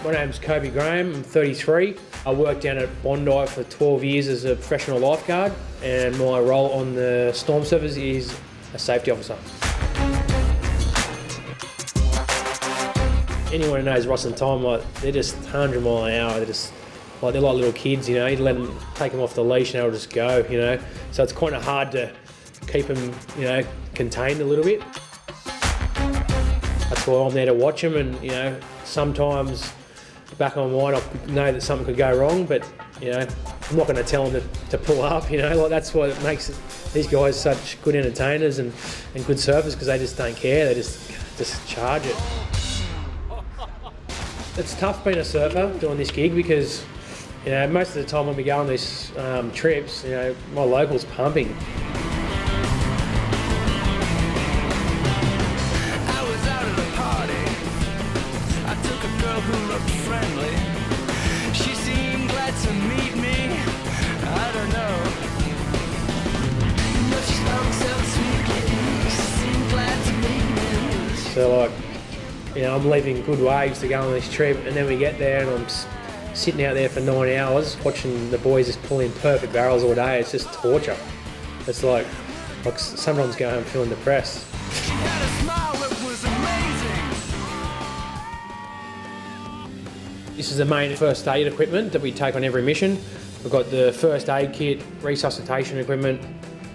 My name's Kobi Graham, I'm 33. I worked down at Bondi for 12 years as a professional lifeguard, and my role on the storm surfers is a safety officer. Anyone who knows Ross and Tom, they're just 100 mile an hour. They're like little kids, you know. You let them, take them off the leash and they'll just go, you know. So it's kind of hard to keep them, you know, contained a little bit. That's why I'm there to watch them, and you know, sometimes back in my mind I know that something could go wrong, but you know, I'm not going to tell them to pull up, you know. Like, that's what makes these guys such good entertainers and good surfers, because they just don't care. They just charge it. It's tough being a surfer doing this gig, because you know, most of the time when we go on these trips, you know, my local's pumping. Who looked friendly. She seemed glad to meet me. I don't know. No, she spoke so sweetly. She seemed glad to meet me. So like, you know, I'm leaving good waves to go on this trip, and then we get there and I'm sitting out there for 9 hours watching the boys just pull in perfect barrels all day. It's just torture. It's like sometimes go home feeling depressed. She had a smile that was amazing. This is the main first aid equipment that we take on every mission. We've got the first aid kit, resuscitation equipment,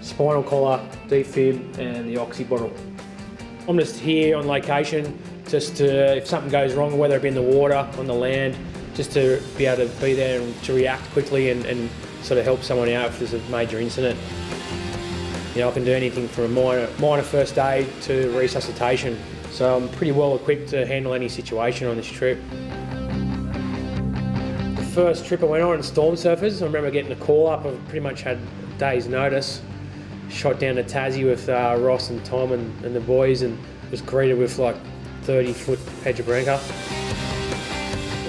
spinal collar, defib, and the oxy bottle. I'm just here on location, just to, if something goes wrong, whether it be in the water, on the land, just to be able to be there and to react quickly and sort of help someone out if there's a major incident. You know, I can do anything from minor first aid to resuscitation. So I'm pretty well equipped to handle any situation on this trip. First trip I went on storm surfers, I remember getting a call up. I pretty much had a day's notice. Shot down to Tassie with Ross and Tom and the boys, and was greeted with like 30-foot Pedra Branca.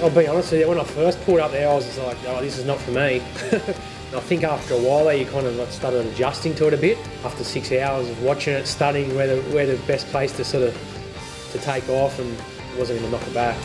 I'll be honest with you, when I first pulled up there I was just like, oh, this is not for me. And I think after a while you kind of started adjusting to it a bit. After 6 hours of watching it, studying where the best place to take off, and wasn't going to knock it back.